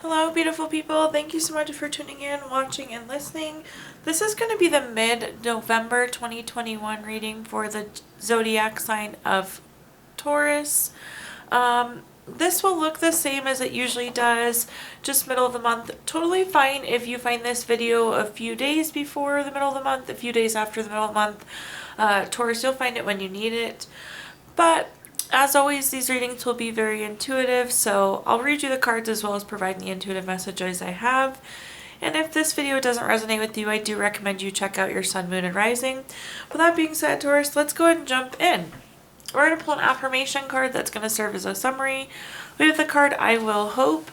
Hello, beautiful people. Thank you so much for tuning in, watching, and listening. This is going to be the mid-November 2021 reading for the zodiac sign of Taurus. This will look the same as it usually does, just middle of the month. Totally fine if you find this video a few days before the middle of the month, a few days after the middle of the month. Taurus, you'll find it when you need it. But as always, these readings will be very intuitive, so I'll read you the cards as well as provide the intuitive messages I have. And if this video doesn't resonate with you, I do recommend you check out your sun, moon, and rising. With that being said, Taurus, let's go ahead and jump in. We're going to pull an affirmation card that's going to serve as a summary. We have the card I Will Hope.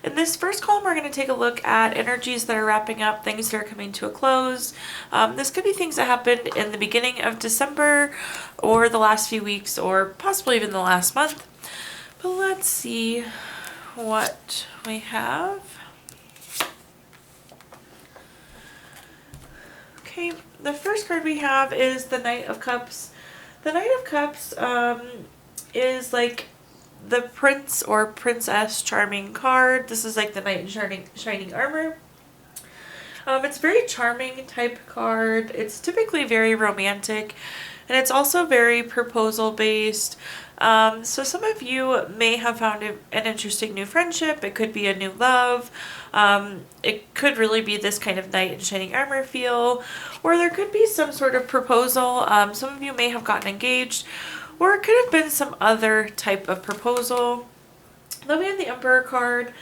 In this first column, we're going to take a look at energies that are wrapping up, things that are coming to a close. This could be things that happened in the beginning of December or the last few weeks or possibly even the last month. But let's see what we have. Okay, the first card we have is the Knight of Cups. The Knight of Cups is like the prince or princess charming card. This is like the knight in shining armor. It's a very charming type card. It's typically very romantic, and it's also very proposal based. So some of you may have found an interesting new friendship. It could be a new love. It could really be this kind of knight in shining armor feel, or there could be some sort of proposal. Some of you may have gotten engaged, or it could have been some other type of proposal. Then we have the Emperor card.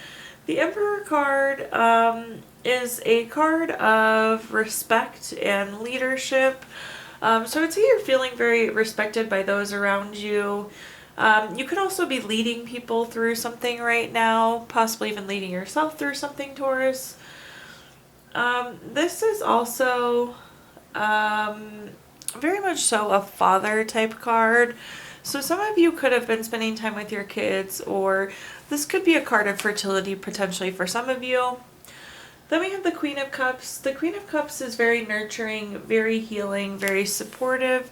The Emperor card is a card of respect and leadership. So I'd say you're feeling very respected by those around you. You could also be leading people through something right now, possibly even leading yourself through something, Taurus. This is also very much so a father type card. So some of you could have been spending time with your kids, or this could be a card of fertility potentially for some of you. Then we have the Queen of Cups. The Queen of Cups is very nurturing, very healing, very supportive.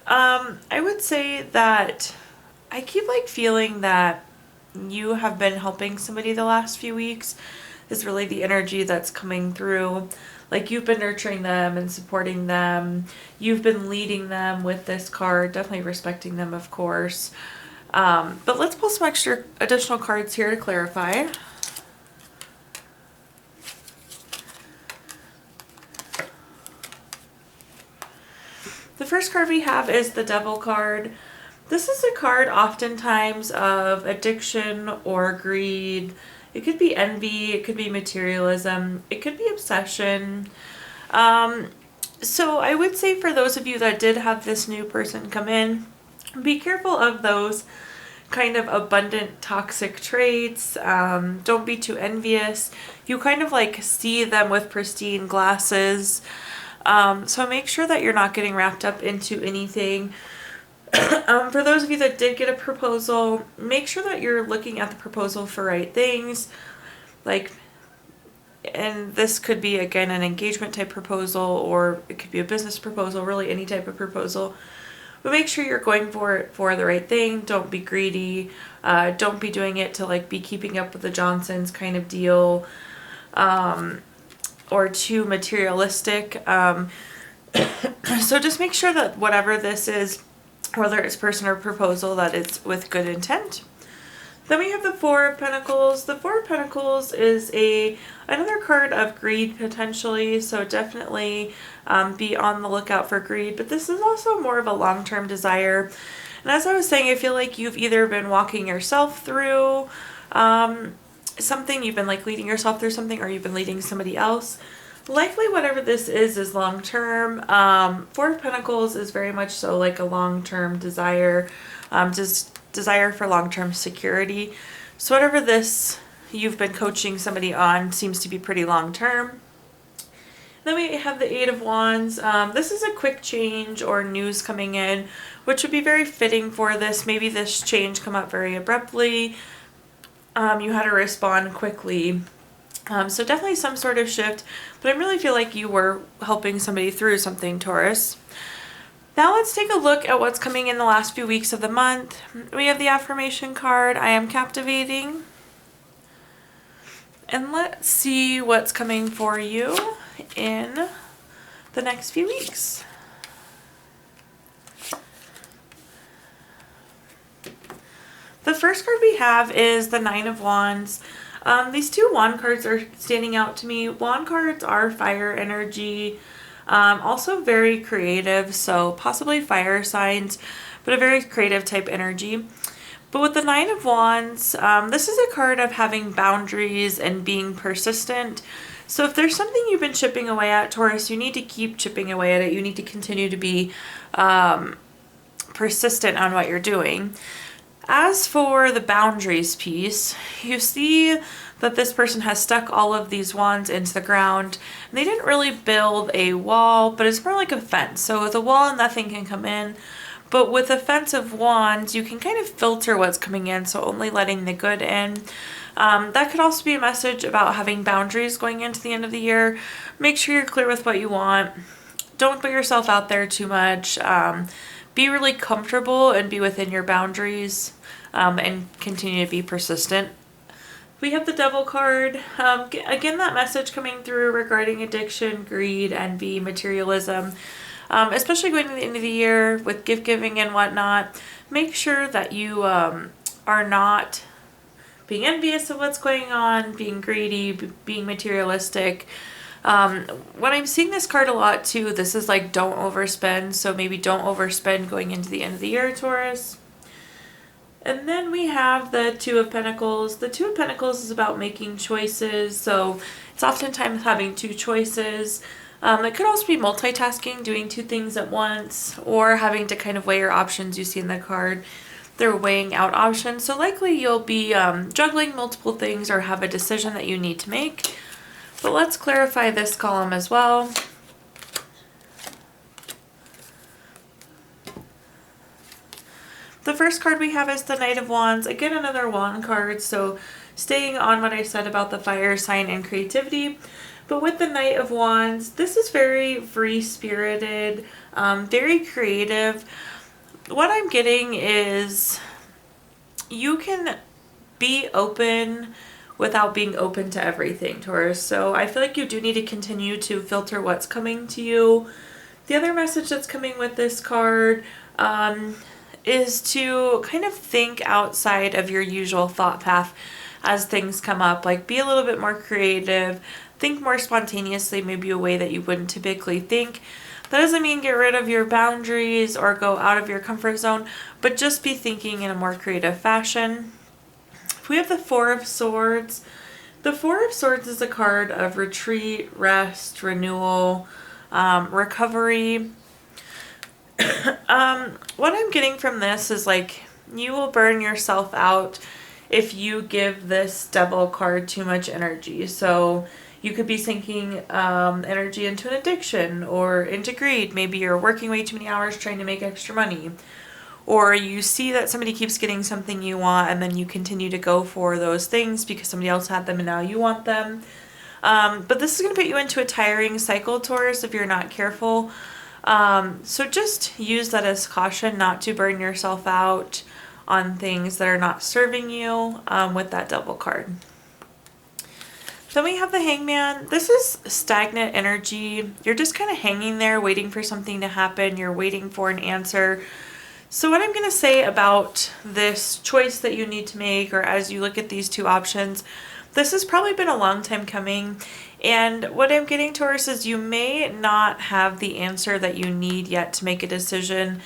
I would say that I keep feeling that you have been helping somebody the last few weeks is really the energy that's coming through. Like you've been nurturing them and supporting them. You've been leading them with this card, definitely respecting them, of course. But let's pull some additional cards here to clarify. The first card we have is the Devil card. This is a card oftentimes of addiction or greed. It could be envy, it could be materialism, it could be obsession. So I would say for those of you that did have this new person come in, be careful of those kind of abundant toxic traits. Don't be too envious. You kind of see them with pristine glasses. So make sure that you're not getting wrapped up into anything. For those of you that did get a proposal, make sure that you're looking at the proposal for right things. And this could be, again, an engagement type proposal, or it could be a business proposal, really any type of proposal. But make sure you're going for it for the right thing. Don't be greedy. Don't be doing it to be keeping up with the Johnsons kind of deal, or too materialistic. So just make sure that whatever this is, whether it's person or proposal, that it's with good intent. Then we have the Four of Pentacles. The Four of Pentacles is another card of greed potentially, so definitely be on the lookout for greed. But this is also more of a long-term desire. And as I was saying, I feel like you've either been walking yourself through something, you've been leading yourself through something, or you've been leading somebody else. Likely whatever this is long-term. Four of Pentacles is very much so a long-term desire, just desire for long-term security. So whatever this you've been coaching somebody on seems to be pretty long-term. Then we have the Eight of Wands. This is a quick change or news coming in, which would be very fitting for this. Maybe this change come up very abruptly. You had to respond quickly. So definitely some sort of shift, but I really feel like you were helping somebody through something, Taurus. Now let's take a look at what's coming in the last few weeks of the month. We have the affirmation card, I am captivating. And let's see what's coming for you in the next few weeks. The first card we have is the Nine of Wands. These two wand cards are standing out to me. Wand cards are fire energy, also very creative, so possibly fire signs, but a very creative type energy. But with the Nine of Wands, this is a card of having boundaries and being persistent. So if there's something you've been chipping away at, Taurus, you need to keep chipping away at it. You need to continue to be persistent on what you're doing. As for the boundaries piece, you see that this person has stuck all of these wands into the ground. They didn't really build a wall, but it's more like a fence. So with a wall, nothing can come in. But with a fence of wands, you can kind of filter what's coming in, so only letting the good in. That could also be a message about having boundaries going into the end of the year. Make sure you're clear with what you want. Don't put yourself out there too much. Be really comfortable and be within your boundaries, and continue to be persistent. We have the Devil card. Again, that message coming through regarding addiction, greed, envy, materialism. Especially going to the end of the year with gift giving and whatnot. Make sure that you are not being envious of what's going on, being greedy, being materialistic. When I'm seeing this card a lot too, this is like don't overspend. So maybe don't overspend going into the end of the year, Taurus. And then we have the Two of Pentacles. The Two of Pentacles is about making choices. So it's oftentimes having two choices. It could also be multitasking, doing two things at once, or having to kind of weigh your options. You see in the card, they're weighing out options. So likely you'll be juggling multiple things or have a decision that you need to make. But let's clarify this column as well. The first card we have is the Knight of Wands. Again, another wand card. So staying on what I said about the fire sign and creativity. But with the Knight of Wands, this is very free-spirited, very creative. What I'm getting is you can be open without being open to everything, Taurus. So I feel like you do need to continue to filter what's coming to you. The other message that's coming with this card is to kind of think outside of your usual thought path as things come up. Like be a little bit more creative, think more spontaneously, maybe a way that you wouldn't typically think. That doesn't mean get rid of your boundaries or go out of your comfort zone, but just be thinking in a more creative fashion. We have the Four of Swords. The Four of Swords is a card of retreat, rest, renewal, recovery. What I'm getting from this is like you will burn yourself out if you give this Devil card too much energy. So you could be sinking energy into an addiction or into greed. Maybe you're working way too many hours trying to make extra money. Or you see that somebody keeps getting something you want and then you continue to go for those things because somebody else had them and now you want them. But this is going to put you into a tiring cycle, Taurus, if you're not careful. So just use that as caution not to burn yourself out on things that are not serving you with that Devil card. Then we have the Hangman. This is stagnant energy. You're just kind of hanging there waiting for something to happen. You're waiting for an answer. So what I'm going to say about this choice that you need to make, or as you look at these two options, this has probably been a long time coming. And what I'm getting, Taurus, is you may not have the answer that you need yet to make a decision.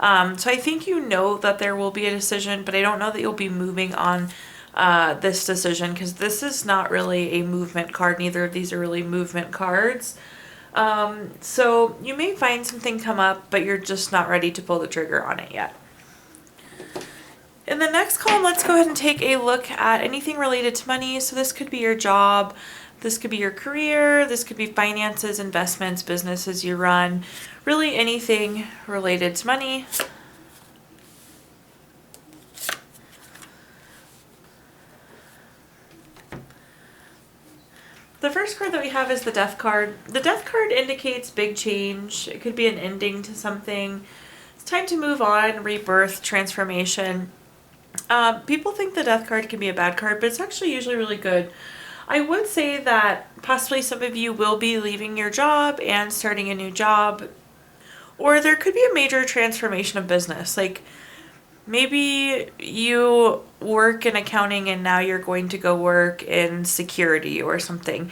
So I think you know that there will be a decision, but I don't know that you'll be moving on this decision because this is not really a movement card. Neither of these are really movement cards. So you may find something come up, but you're just not ready to pull the trigger on it yet. In the next column, let's go ahead and take a look at anything related to money. So this could be your job, this could be your career, this could be finances, investments, businesses you run, really anything related to money. The first card that we have is the Death card. The Death card indicates big change. It could be an ending to something. It's time to move on, rebirth, transformation. People think the Death card can be a bad card, but it's actually usually really good. I would say that possibly some of you will be leaving your job and starting a new job, or there could be a major transformation of business. Like maybe you work in accounting and now you're going to go work in security or something.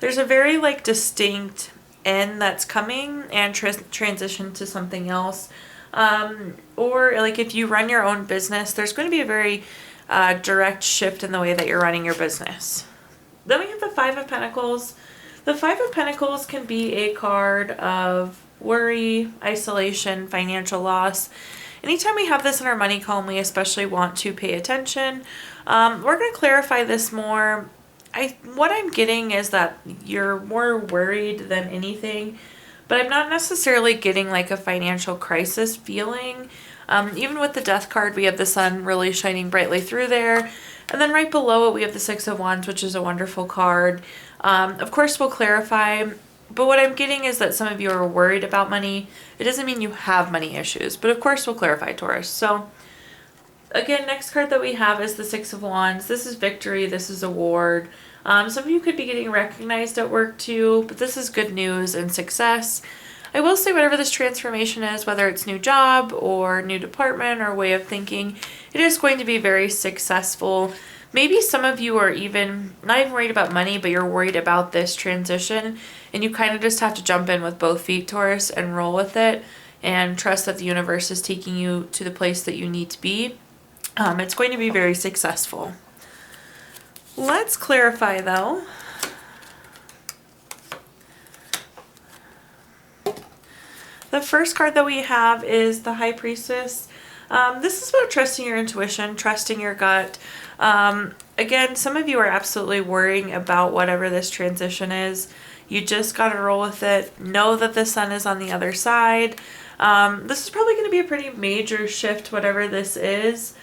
There's a very like distinct end that's coming and transition to something else. Or like if you run your own business, there's going to be a very direct shift in the way that you're running your business. Then we have the Five of Pentacles. The Five of Pentacles can be a card of worry, isolation, financial loss. Anytime we have this in our money column, we especially want to pay attention. We're going to clarify this more. What I'm getting is that you're more worried than anything, but I'm not necessarily getting like a financial crisis feeling. Even with the Death card, we have the sun really shining brightly through there. And then right below it, we have the Six of Wands, which is a wonderful card. Of course, we'll clarify, but what I'm getting is that some of you are worried about money. It doesn't mean you have money issues, but of course we'll clarify, Taurus. So again, next card that we have is the Six of Wands. This is victory. This is award. Some of you could be getting recognized at work too, but this is good news and success. I will say whatever this transformation is, whether it's new job or new department or way of thinking, it is going to be very successful. Maybe some of you are even not even worried about money, but you're worried about this transition, and you kind of just have to jump in with both feet, Taurus, and roll with it and trust that the universe is taking you to the place that you need to be. It's going to be very successful. Let's clarify though. The first card that we have is the High Priestess. This is about trusting your intuition, trusting your gut. Again, some of you are absolutely worrying about whatever this transition is. You just got to roll with it. Know that the sun is on the other side. This is probably going to be a pretty major shift, whatever this is.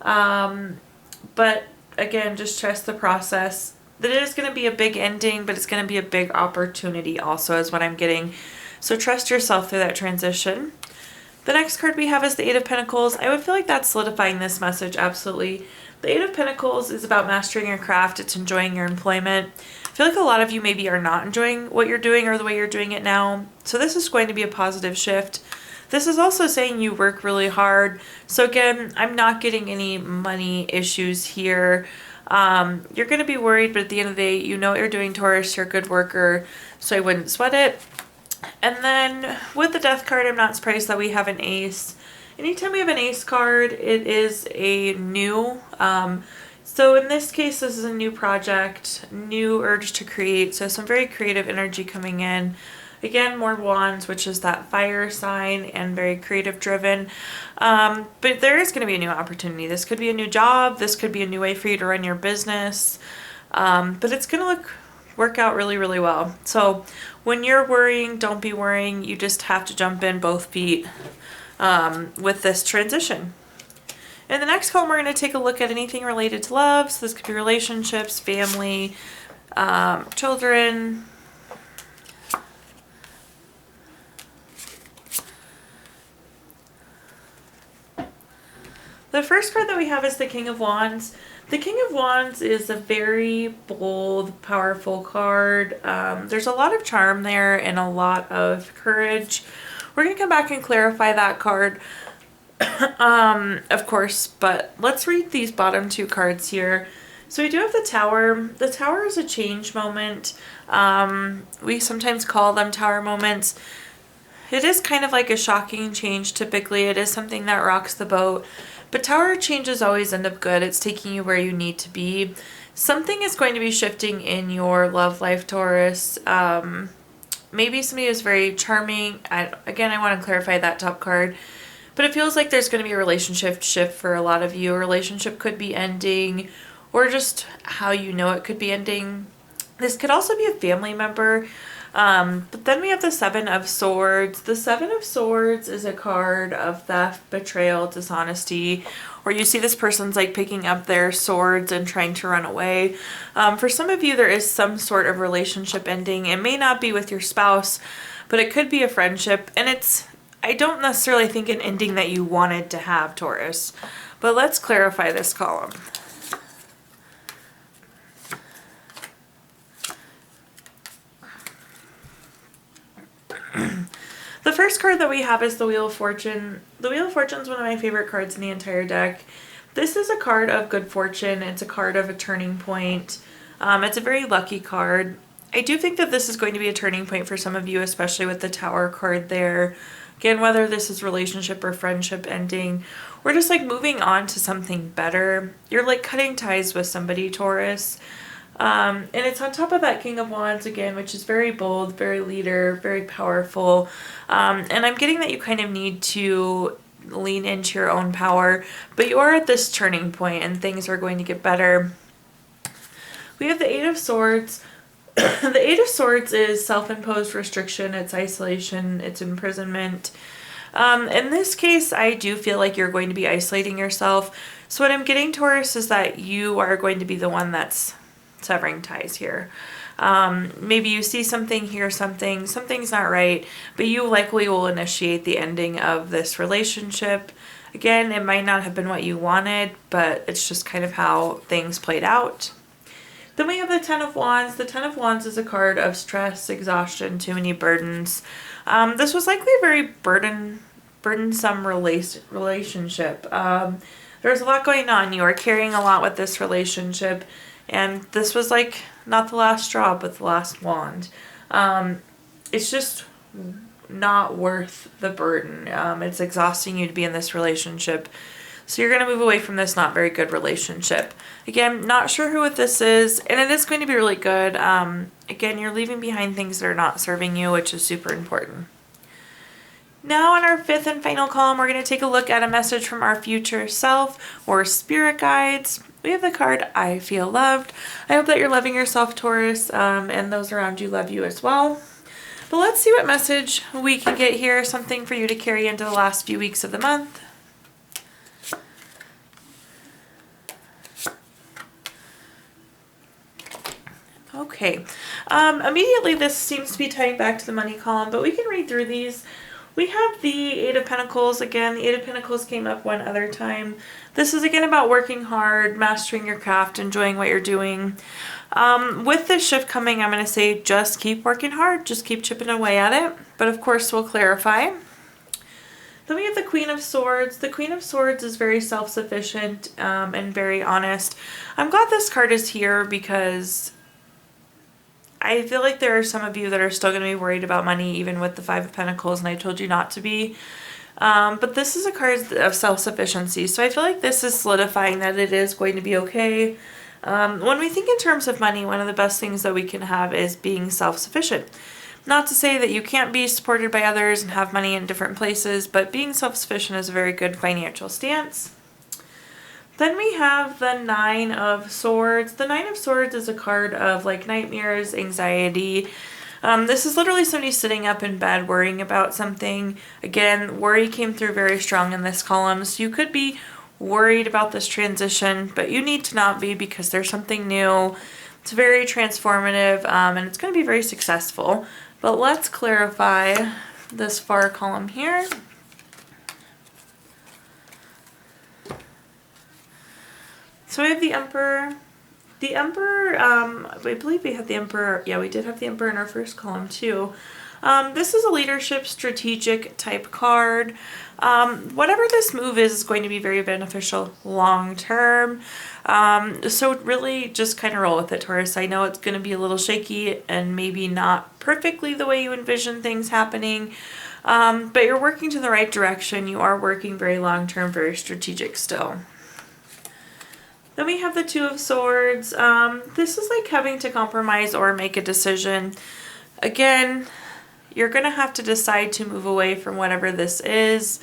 But again, just trust the process. That it is going to be a big ending, but it's going to be a big opportunity also is what I'm getting. So trust yourself through that transition. The next card we have is the Eight of Pentacles. I would feel like that's solidifying this message, absolutely. The Eight of Pentacles is about mastering your craft. It's enjoying your employment. I feel like a lot of you maybe are not enjoying what you're doing or the way you're doing it now. So this is going to be a positive shift. This is also saying you work really hard. So again, I'm not getting any money issues here. You're going to be worried, but at the end of the day, you know what you're doing, Taurus. You're a good worker, so I wouldn't sweat it. And then with the Death card, I'm not surprised that we have an Ace. Anytime we have an Ace card, it is a new. So in this case, this is a new project, new urge to create. So some very creative energy coming in. Again, more Wands, which is that fire sign and very creative driven. But there is going to be a new opportunity. This could be a new job. This could be a new way for you to run your business. But it's going to work out really, really well. So when you're worrying, don't be worrying. You just have to jump in both feet with this transition. In the next column, we're going to take a look at anything related to love. So this could be relationships, family, children. The first card that we have is the King of Wands. The King of Wands is a very bold, powerful card. There's a lot of charm there and a lot of courage. We're going to come back and clarify that card, of course, but let's read these bottom two cards here. So we do have the Tower. The Tower is a change moment. We sometimes call them Tower moments. It is kind of like a shocking change typically. It is something that rocks the boat. But Tower changes always end up good. It's taking you where you need to be. Something is going to be shifting in your love life, Taurus. Maybe somebody is very charming. Again, I want to clarify that top card. But it feels like there's going to be a relationship shift for a lot of you. A relationship could be ending, or just how you know it could be ending. This could also be a family member. But then we have the Seven of Swords. The Seven of Swords is a card of theft, betrayal, dishonesty, or you see this person's like picking up their swords and trying to run away. For some of you, there is some sort of relationship ending. It may not be with your spouse, but it could be a friendship. And I don't necessarily think an ending that you wanted to have, Taurus. But let's clarify this column. first card that we have is the Wheel of Fortune. The Wheel of Fortune is one of my favorite cards in the entire deck. This is a card of good fortune. It's a card of a turning point. It's a very lucky card. I do think that this is going to be a turning point for some of you, especially with the Tower card there. Again, whether this is relationship or friendship ending, or just like moving on to something better. You're like cutting ties with somebody, Taurus. And it's on top of that King of Wands again, which is very bold, very leader, very powerful. And I'm getting that you kind of need to lean into your own power, but you are at this turning point and things are going to get better. We have the Eight of Swords. The Eight of Swords is self-imposed restriction, it's isolation, it's imprisonment. In this case, I do feel like you're going to be isolating yourself. So what I'm getting, Taurus, is that you are going to be the one that's severing ties here. Maybe you see something, hear something, something's not right, but you likely will initiate the ending of this relationship. Again, it might not have been what you wanted, but it's just kind of how things played out. Then we have the Ten of Wands. The Ten of Wands is a card of stress, exhaustion, too many burdens. This was likely a very burdensome relationship. There's a lot going on. You are carrying a lot with this relationship. And this was like not the last straw, but the last wand. It's just not worth the burden. It's exhausting you to be in this relationship. So you're going to move away from this not very good relationship. Again, not sure who this is, and it is going to be really good. Again, you're leaving behind things that are not serving you, which is super important. Now on our fifth and final column, we're going to take a look at a message from our future self or spirit guides. We have the card, I Feel Loved. I hope that you're loving yourself, Taurus, and those around you love you as well. But let's see what message we can get here, something for you to carry into the last few weeks of the month. Okay, immediately this seems to be tying back to the money column, but we can read through these. We have the Eight of Pentacles. Again, the Eight of Pentacles came up one other time. This is again about working hard, mastering your craft, enjoying what you're doing. With this shift coming, I'm going to say just keep working hard, just keep chipping away at it. But of course, we'll clarify. Then we have the Queen of Swords. The Queen of Swords is very self-sufficient and very honest. I'm glad this card is here because I feel like there are some of you that are still going to be worried about money, even with the Five of Pentacles, and I told you not to be. But this is a card of self-sufficiency, so I feel like this is solidifying that it is going to be okay. When we think in terms of money, one of the best things that we can have is being self-sufficient. Not to say that you can't be supported by others and have money in different places, but being self-sufficient is a very good financial stance. Then we have the Nine of Swords. The Nine of Swords is a card of like nightmares, anxiety. This is literally somebody sitting up in bed worrying about something. Again, worry came through very strong in this column. So you could be worried about this transition, but you need to not be because there's something new. It's very transformative and it's going to be very successful. But let's clarify this far column here. So we have the Emperor. The Emperor, I believe we had the Emperor. Yeah, we did have the Emperor in our first column too. This is a leadership strategic type card. Whatever this move is going to be very beneficial long term. So really just kind of roll with it, Taurus. I know it's going to be a little shaky and maybe not perfectly the way you envision things happening. But you're working to the right direction. You are working very long term, very strategic still. Then we have the Two of Swords. This is like having to compromise or make a decision. Again, you're going to have to decide to move away from whatever this is.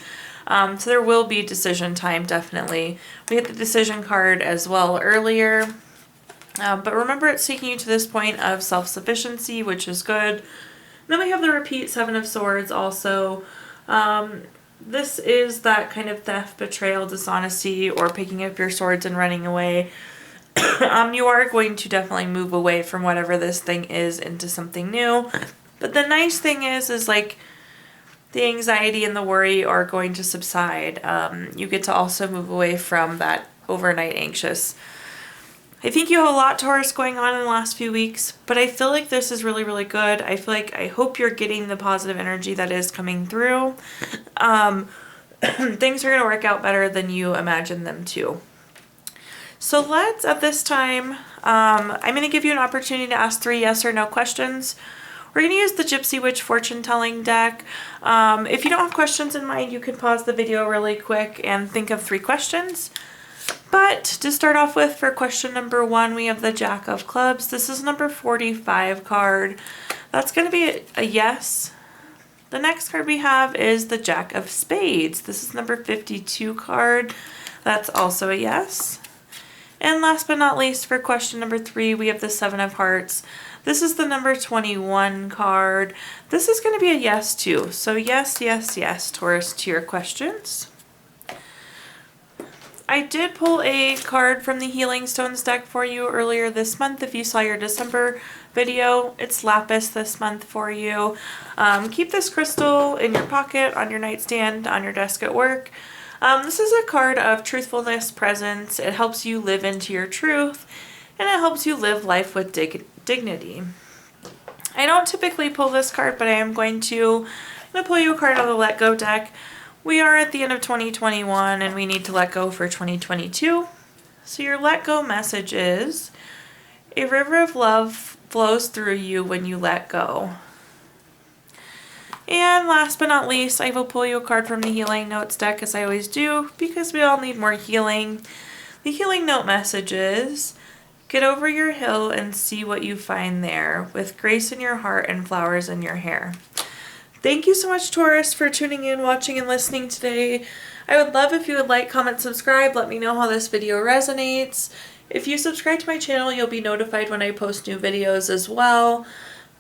So there will be decision time, definitely. We had the decision card as well earlier. But remember, it's taking you to this point of self-sufficiency, which is good. Then we have the repeat Seven of Swords also. This is that kind of theft, betrayal, dishonesty, or picking up your swords and running away. You are going to definitely move away from whatever this thing is into something new. But the nice thing is like the anxiety and the worry are going to subside. You get to also move away from that overnight anxious. I think you have a lot, Taurus, going on in the last few weeks, but I feel like this is really, really good. I hope you're getting the positive energy that is coming through. Things are going to work out better than you imagined them to. So let's, at this time, I'm going to give you an opportunity to ask 3 yes or no questions. We're going to use the Gypsy Witch fortune telling deck. If you don't have questions in mind, you can pause the video really quick and think of 3 questions. But to start off with, for question number 1, we have the Jack of Clubs. This is number 45 card. That's going to be a yes. The next card we have is the Jack of Spades. This is number 52 card. That's also a yes. And last but not least, for question number 3, we have the 7 of Hearts. This is the number 21 card. This is going to be a yes too. So yes, yes, yes, Taurus, to your questions. I did pull a card from the Healing Stones deck for you earlier this month. If you saw your December video, it's Lapis this month for you. Keep this crystal in your pocket, on your nightstand, on your desk at work. This is a card of truthfulness, presence. It helps you live into your truth, and it helps you live life with dignity. I don't typically pull this card, but I'm going to pull you a card out of the Let Go deck. We are at the end of 2021 and we need to let go for 2022. So your let go message is, a river of love flows through you when you let go. And last but not least, I will pull you a card from the Healing Notes deck, as I always do, because we all need more healing. The Healing Note message is, get over your hill and see what you find there, with grace in your heart and flowers in your hair. Thank you so much, Taurus, for tuning in, watching, and listening today. I would love if you would like, comment, subscribe. Let me know how this video resonates. If you subscribe to my channel, you'll be notified when I post new videos as well.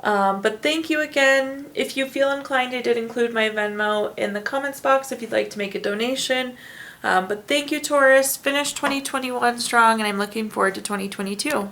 But thank you again. If you feel inclined, I did include my Venmo in the comments box if you'd like to make a donation. But thank you, Taurus. Finish 2021 strong, and I'm looking forward to 2022.